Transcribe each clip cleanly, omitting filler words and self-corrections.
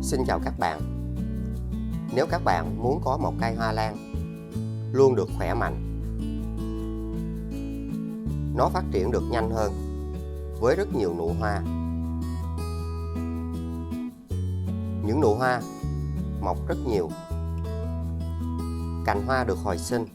Xin chào các bạn. Nếu các bạn muốn có một cây hoa lan luôn được khỏe mạnh, nó phát triển được nhanh hơn với rất nhiều nụ hoa, những nụ hoa mọc rất nhiều, cành hoa được hồi sinh,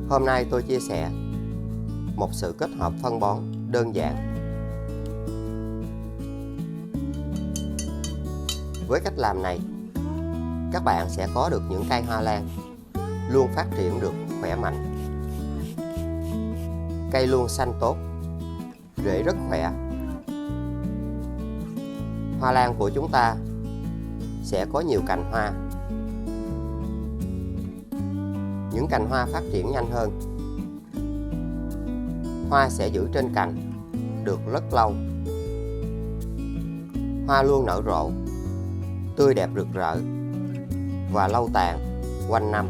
hôm nay tôi chia sẻ một sự kết hợp phân bón đơn giản. Với cách làm này, các bạn sẽ có được những cây hoa lan luôn phát triển được khỏe mạnh. Cây luôn xanh tốt, rễ rất khỏe. Hoa lan của chúng ta sẽ có nhiều cành hoa. Những cành hoa phát triển nhanh hơn. Hoa sẽ giữ trên cành được rất lâu. Hoa luôn nở rộ, tươi đẹp rực rỡ và lâu tàn quanh năm.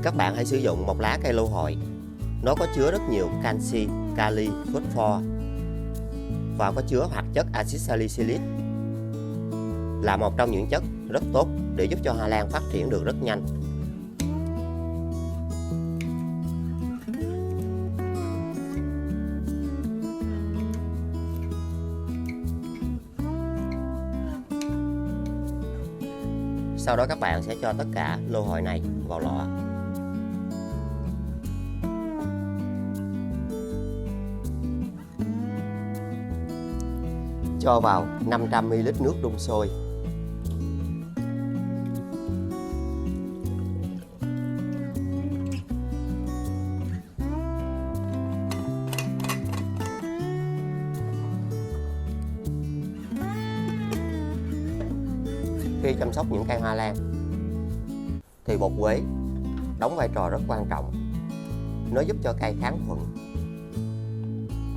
Các bạn hãy sử dụng một lá cây lô hội. Nó có chứa rất nhiều canxi, kali, phosphor và có chứa hoạt chất axit salicylic, là một trong những chất rất tốt để giúp cho hoa lan phát triển được rất nhanh. Sau đó các bạn sẽ cho tất cả lô hội này vào lọ. Cho vào 500ml nước đun sôi. Khi chăm sóc những cây hoa lan thì bột quế đóng vai trò rất quan trọng. Nó giúp cho cây kháng khuẩn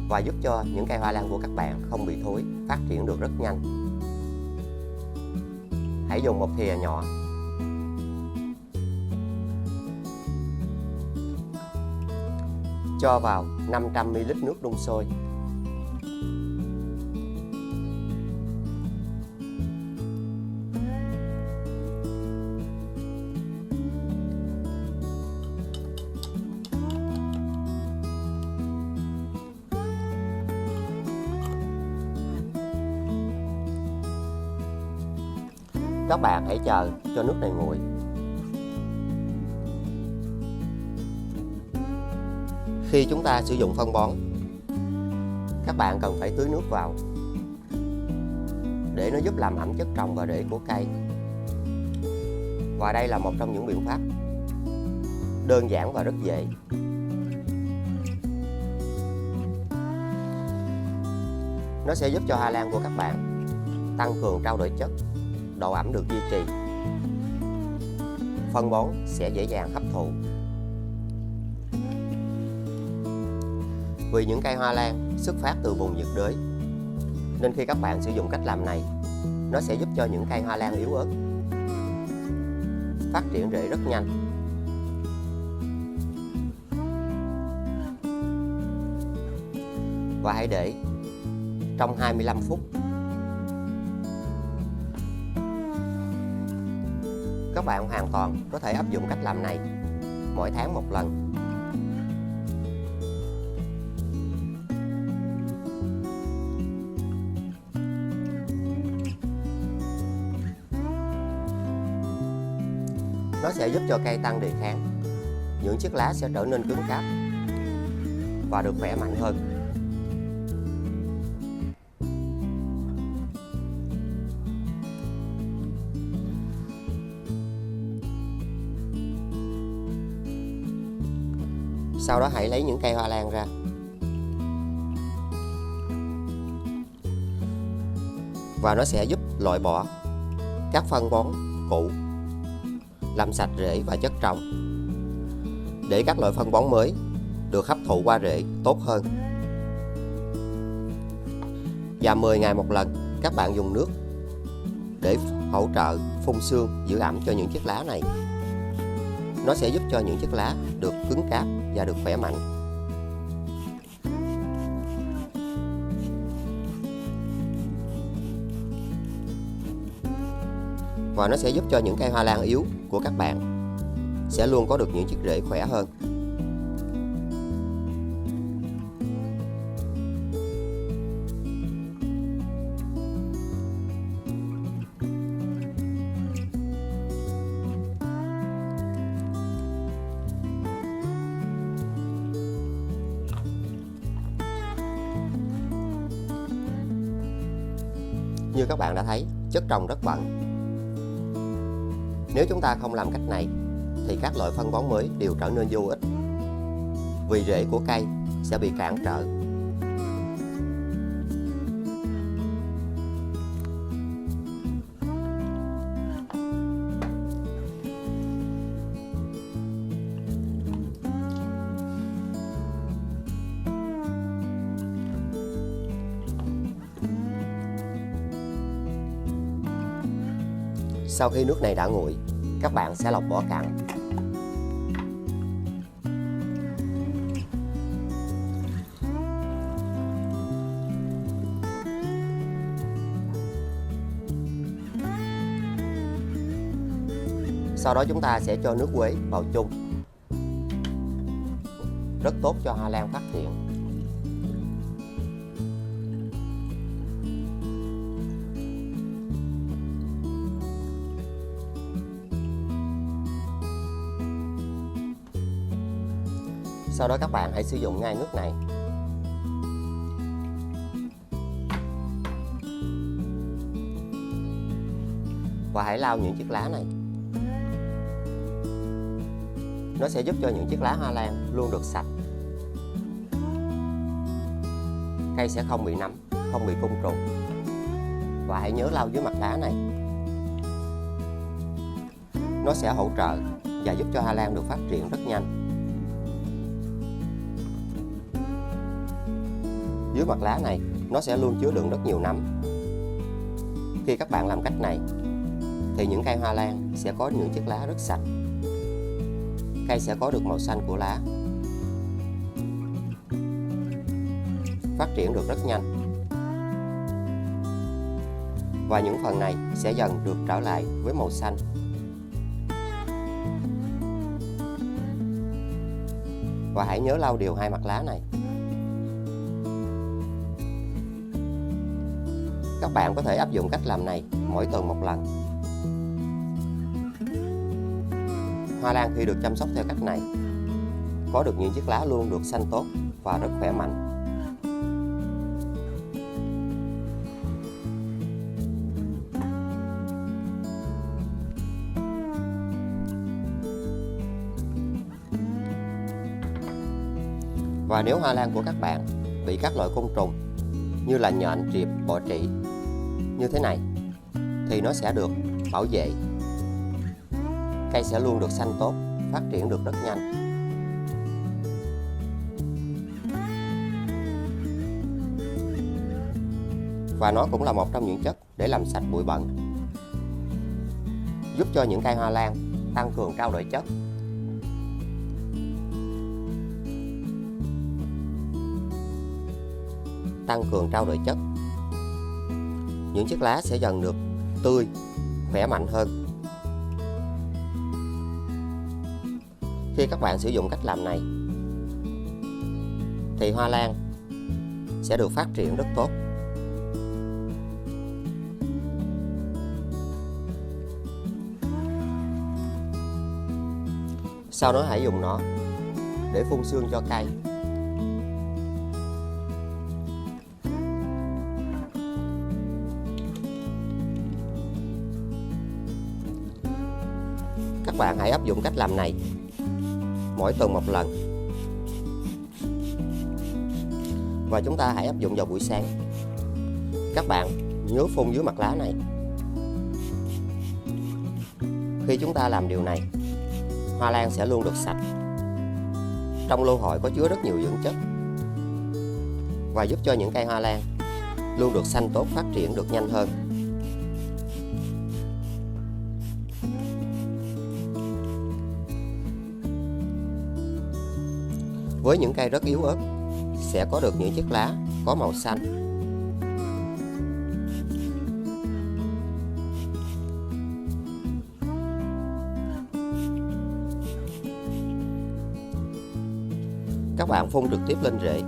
và giúp cho những cây hoa lan của các bạn không bị thối, phát triển được rất nhanh. Hãy dùng một thìa nhỏ. Cho vào 500ml nước đun sôi. Các bạn hãy chờ cho nước này nguội. Khi chúng ta sử dụng phân bón, các bạn cần phải tưới nước vào để nó giúp làm ẩm chất trồng và rễ của cây. Và đây là một trong những biện pháp đơn giản và rất dễ. Nó sẽ giúp cho hoa lan của các bạn tăng cường trao đổi chất, độ ẩm được duy trì. Phân bón sẽ dễ dàng hấp thụ. Vì những cây hoa lan xuất phát từ vùng nhiệt đới, nên khi các bạn sử dụng cách làm này, nó sẽ giúp cho những cây hoa lan yếu ớt phát triển rễ rất nhanh. Và hãy để trong 25 phút. Các bạn hoàn toàn có thể áp dụng cách làm này mỗi tháng một lần. Nó sẽ giúp cho cây tăng đề kháng, những chiếc lá sẽ trở nên cứng cáp và được khỏe mạnh hơn. Sau đó hãy lấy những cây hoa lan ra. Và nó sẽ giúp loại bỏ các phân bón cũ, làm sạch rễ và chất trồng, để các loại phân bón mới được hấp thụ qua rễ tốt hơn. Và 10 ngày một lần các bạn dùng nước để hỗ trợ phun sương, giữ ẩm cho những chiếc lá này. Nó sẽ giúp cho những chiếc lá được cứng cáp và được khỏe mạnh. Và nó sẽ giúp cho những cây hoa lan yếu của các bạn sẽ luôn có được những chiếc rễ khỏe hơn. Như các bạn đã thấy, chất trồng rất bận. Nếu chúng ta không làm cách này thì các loại phân bón mới đều trở nên vô ích, vì rễ của cây sẽ bị cản trở. Sau khi nước này đã nguội, các bạn sẽ lọc vỏ cặn. Sau đó chúng ta sẽ cho nước quế vào chung. Rất tốt cho hoa lan phát triển. Sau đó các bạn hãy sử dụng ngay nước này. Và hãy lau những chiếc lá này. Nó sẽ giúp cho những chiếc lá hoa lan luôn được sạch. Cây sẽ không bị nấm, không bị côn trùng. Và hãy nhớ lau dưới mặt lá này. Nó sẽ hỗ trợ và giúp cho hoa lan được phát triển rất nhanh. Dưới mặt lá này, nó sẽ luôn chứa đựng rất nhiều nấm. Khi các bạn làm cách này, thì những cây hoa lan sẽ có những chiếc lá rất sạch. Cây sẽ có được màu xanh của lá. Phát triển được rất nhanh. Và những phần này sẽ dần được trở lại với màu xanh. Và hãy nhớ lau đều hai mặt lá này. Các bạn có thể áp dụng cách làm này mỗi tuần một lần. Hoa lan khi được chăm sóc theo cách này có được những chiếc lá luôn được xanh tốt và rất khỏe mạnh. Và nếu hoa lan của các bạn bị các loại côn trùng như là nhện, triệp, bọ trĩ như thế này thì nó sẽ được bảo vệ. Cây sẽ luôn được xanh tốt, phát triển được rất nhanh. Và nó cũng là một trong những chất để làm sạch bụi bẩn, giúp cho những cây hoa lan tăng cường trao đổi chất. Tăng cường trao đổi chất. Những chiếc lá sẽ dần được tươi, khỏe mạnh hơn. Khi các bạn sử dụng cách làm này thì hoa lan sẽ được phát triển rất tốt. Sau đó hãy dùng nó để phun sương cho cây. Các bạn hãy áp dụng cách làm này mỗi tuần một lần. Và chúng ta hãy áp dụng vào buổi sáng. Các bạn nhớ phun dưới mặt lá này. Khi chúng ta làm điều này, hoa lan sẽ luôn được sạch. Trong lô hội có chứa rất nhiều dưỡng chất và giúp cho những cây hoa lan luôn được xanh tốt, phát triển được nhanh hơn. Với những cây rất yếu ớt sẽ có được những chiếc lá có màu xanh. các bạn phun trực tiếp lên rễ.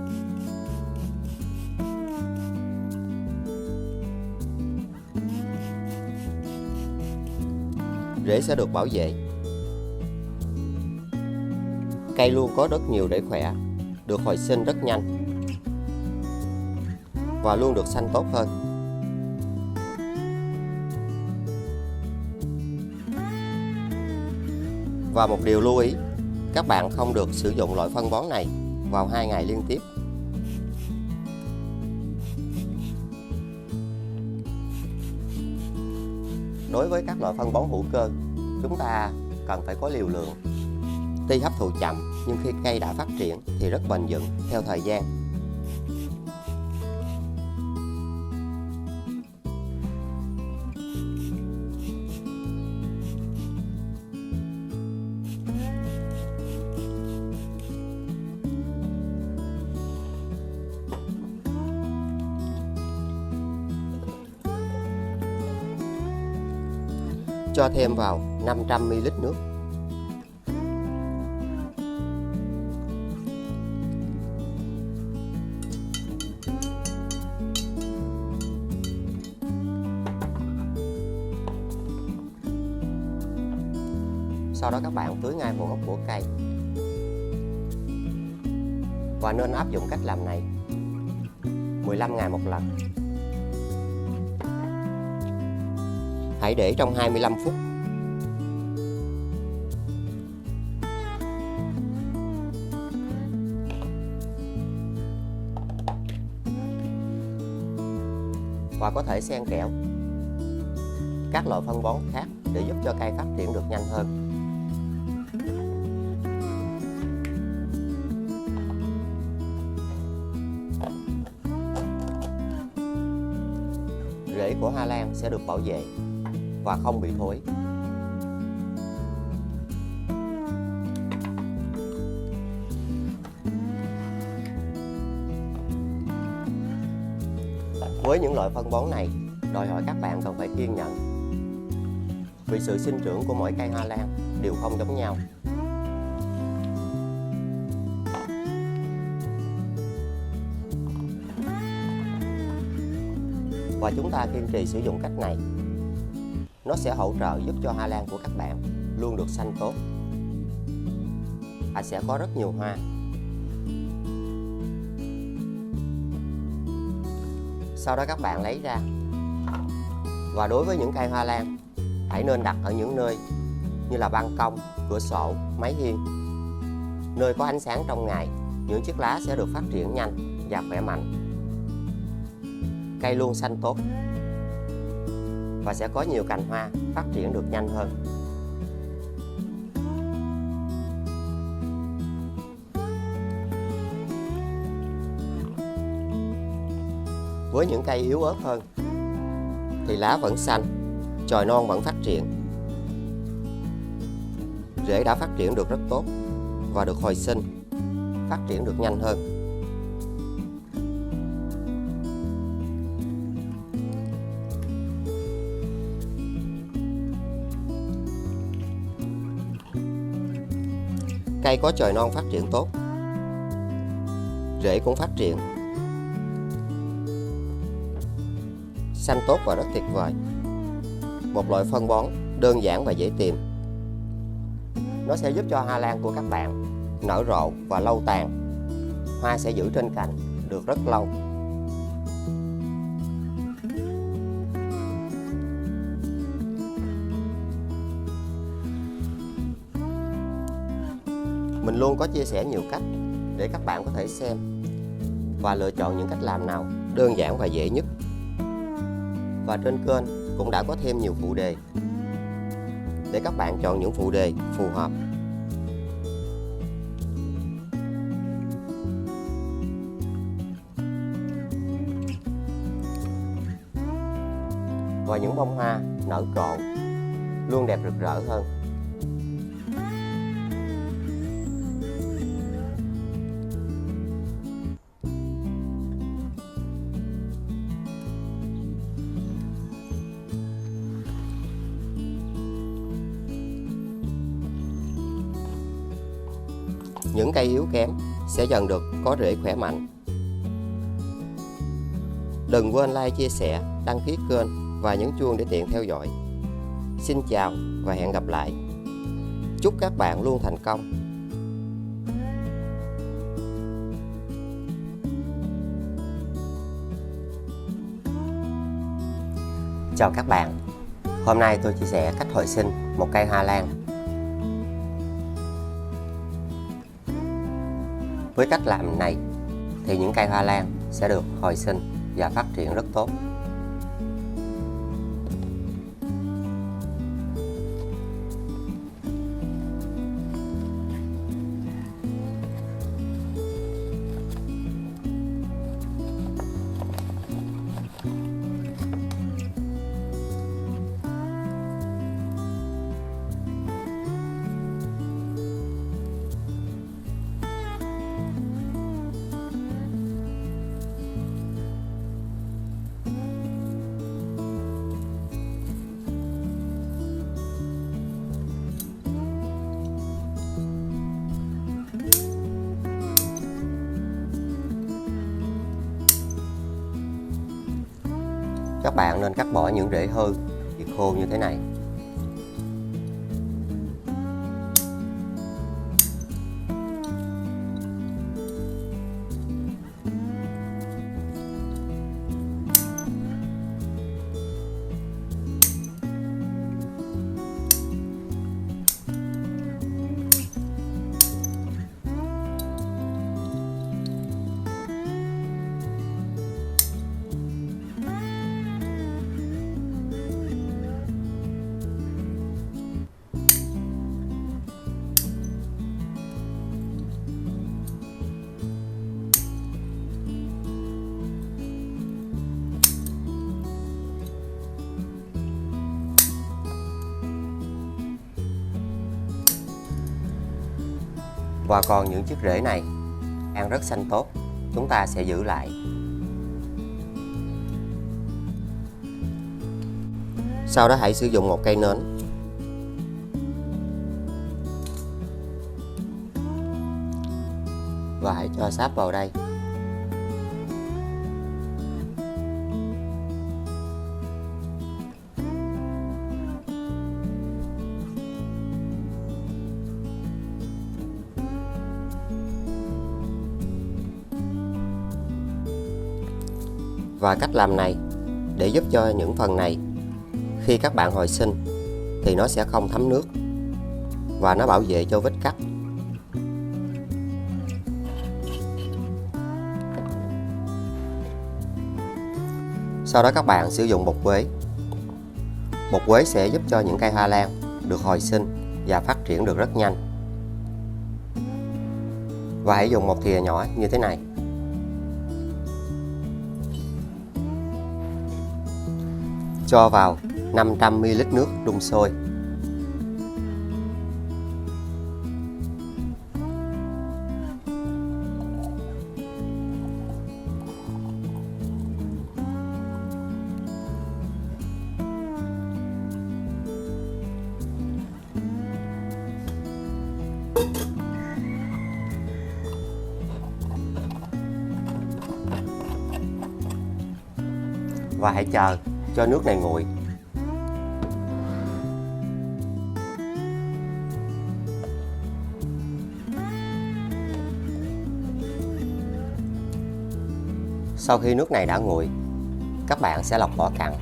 Rễ sẽ được bảo vệ. Cây luôn có rất nhiều rễ khỏe, được hồi sinh rất nhanh và luôn được xanh tốt hơn. Và một điều lưu ý, các bạn không được sử dụng loại phân bón này vào 2 ngày liên tiếp. Đối với các loại phân bón hữu cơ, chúng ta cần phải có liều lượng. Tuy hấp thụ chậm, nhưng khi cây đã phát triển thì rất bền vững theo thời gian. Cho thêm vào 500 ml nước. Sau đó các bạn tưới ngay vào gốc của cây. Và nên áp dụng cách làm này 15 ngày một lần. Hãy để trong 25 phút. Và có thể xen kẽ các loại phân bón khác để giúp cho cây phát triển được nhanh hơn. Rễ của hoa lan sẽ được bảo vệ và không bị thối. Với những loại phân bón này, đòi hỏi các bạn cần phải kiên nhẫn, vì sự sinh trưởng của mỗi cây hoa lan đều không giống nhau. Và chúng ta kiên trì sử dụng cách này, nó sẽ hỗ trợ giúp cho hoa lan của các bạn luôn được xanh tốt và sẽ có rất nhiều hoa. Sau đó các bạn lấy ra. Và đối với những cây hoa lan, hãy nên đặt ở những nơi như là ban công, cửa sổ, mái hiên, nơi có ánh sáng trong ngày. Những chiếc lá sẽ được phát triển nhanh và khỏe mạnh. Cây luôn xanh tốt và sẽ có nhiều cành hoa phát triển được nhanh hơn. Với những cây yếu ớt hơn thì lá vẫn xanh, chồi non vẫn phát triển. Rễ đã phát triển được rất tốt và được hồi sinh, phát triển được nhanh hơn. Cây có chồi non phát triển tốt, rễ cũng phát triển xanh tốt và rất tuyệt vời. Một loại phân bón đơn giản và dễ tìm. Nó sẽ giúp cho hoa lan của các bạn nở rộ và lâu tàn. Hoa sẽ giữ trên cành được rất lâu. Mình luôn có chia sẻ nhiều cách để các bạn có thể xem và lựa chọn những cách làm nào đơn giản và dễ nhất. Và trên kênh cũng đã có thêm nhiều phụ đề để các bạn chọn những phụ đề phù hợp. Và những bông hoa nở rộ luôn đẹp rực rỡ hơn. Những cây yếu kém sẽ dần được có rễ khỏe mạnh. Đừng quên like, chia sẻ, đăng ký kênh và nhấn chuông để tiện theo dõi. Xin chào và hẹn gặp lại. Chúc các bạn luôn thành công. Chào các bạn. Hôm nay tôi chia sẻ cách hồi sinh một cây hoa lan. Với cách làm này thì những cây hoa lan sẽ được hồi sinh và phát triển rất tốt. Các bạn nên cắt bỏ những rễ hư bị khô như thế này. Và còn những chiếc rễ này ăn rất xanh tốt, chúng ta sẽ giữ lại. Sau đó hãy sử dụng một cây nến. Và hãy cho sáp vào đây. Và cách làm này để giúp cho những phần này khi các bạn hồi sinh thì nó sẽ không thấm nước và nó bảo vệ cho vết cắt. Sau đó các bạn sử dụng bột quế. Bột quế sẽ giúp cho những cây hoa lan được hồi sinh và phát triển được rất nhanh. Và hãy dùng một thìa nhỏ như thế này. Cho vào 500 ml nước đun sôi. Và hãy chờ cho nước này nguội. Sau khi nước này đã nguội, các bạn sẽ lọc vỏ cặn.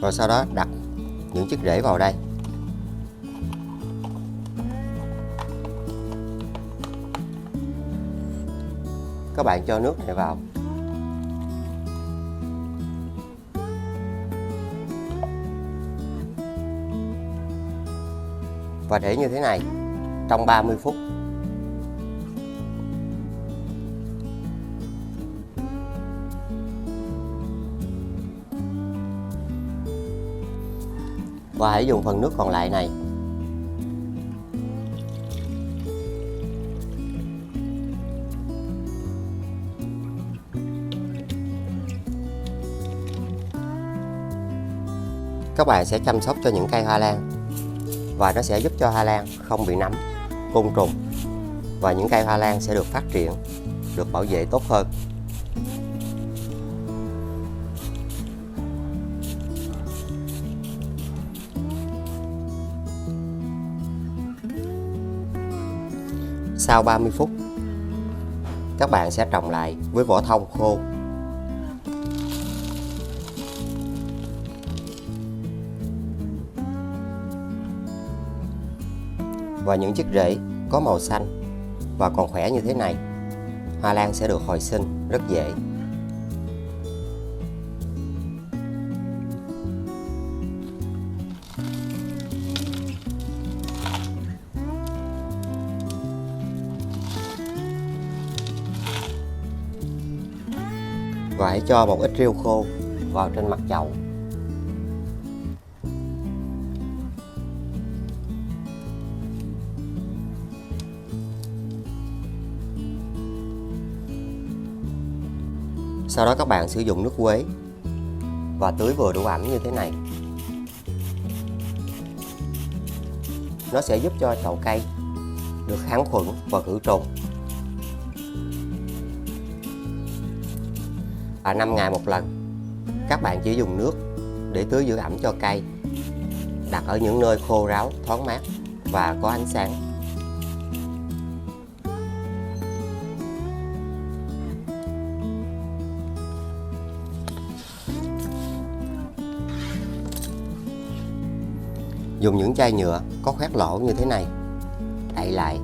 Rồi sau đó đặt những chiếc rễ vào đây. Các bạn cho nước này vào. Và để như thế này trong 30 phút. Và hãy dùng phần nước còn lại này Các bạn sẽ chăm sóc cho những cây hoa lan và nó sẽ giúp cho hoa lan không bị nấm, côn trùng, và những cây hoa lan sẽ được phát triển, được bảo vệ tốt hơn. Sau 30 phút, các bạn sẽ trồng lại với vỏ thông khô. Và những chiếc rễ có màu xanh và còn khỏe như thế này, hoa lan sẽ được hồi sinh rất dễ. Và hãy cho một ít rêu khô vào trên mặt chậu. Sau đó các bạn sử dụng nước quế và tưới vừa đủ ẩm như thế này. Nó sẽ giúp cho chậu cây được kháng khuẩn và khử trùng. Và 5 ngày một lần, các bạn chỉ dùng nước để tưới giữ ẩm cho cây, đặt ở những nơi khô ráo, thoáng mát và có ánh sáng. Dùng những chai nhựa có khoét lỗ như thế này, đậy lại.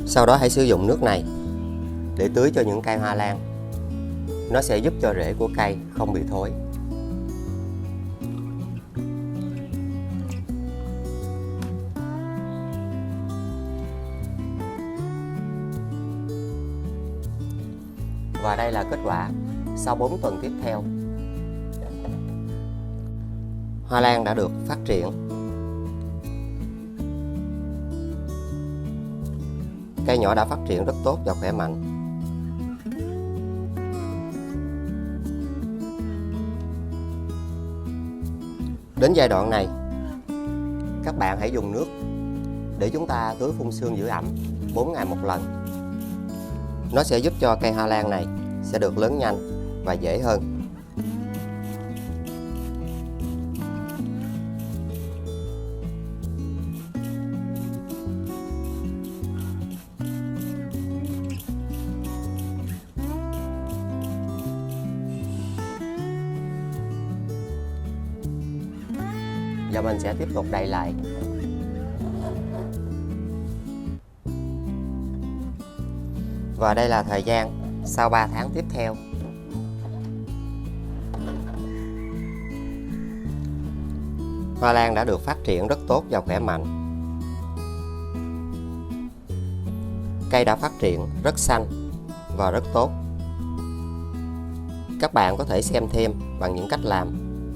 Sau đó hãy sử dụng nước này để tưới cho những cây hoa lan. Nó sẽ giúp cho rễ của cây không bị thối. Và đây là kết quả sau 4 tuần tiếp theo. Hoa lan đã được phát triển. Cây nhỏ đã phát triển rất tốt và khỏe mạnh. Đến giai đoạn này, các bạn hãy dùng nước để chúng ta tưới phun sương giữ ẩm 4 ngày một lần. Nó sẽ giúp cho cây hoa lan này sẽ được lớn nhanh và dễ hơn. Và mình sẽ tiếp tục đậy lại. Và đây là thời gian sau 3 tháng tiếp theo. Hoa lan đã được phát triển rất tốt và khỏe mạnh. Cây đã phát triển rất xanh và rất tốt. Các bạn có thể xem thêm bằng những cách làm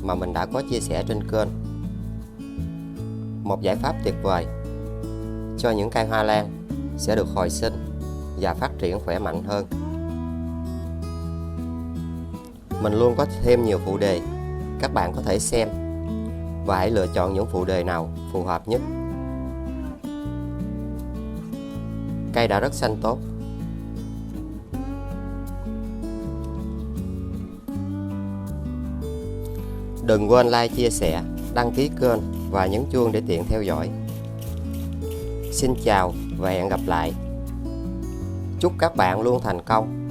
mà mình đã có chia sẻ trên kênh. Một giải pháp tuyệt vời cho những cây hoa lan sẽ được hồi sinh và phát triển khỏe mạnh hơn. Mình luôn có thêm nhiều phụ đề, các bạn có thể xem và hãy lựa chọn những phụ đề nào phù hợp nhất. Cây đã rất xanh tốt. Đừng quên like, chia sẻ, đăng ký kênh và nhấn chuông để tiện theo dõi. Xin chào và hẹn gặp lại. Chúc các bạn luôn thành công.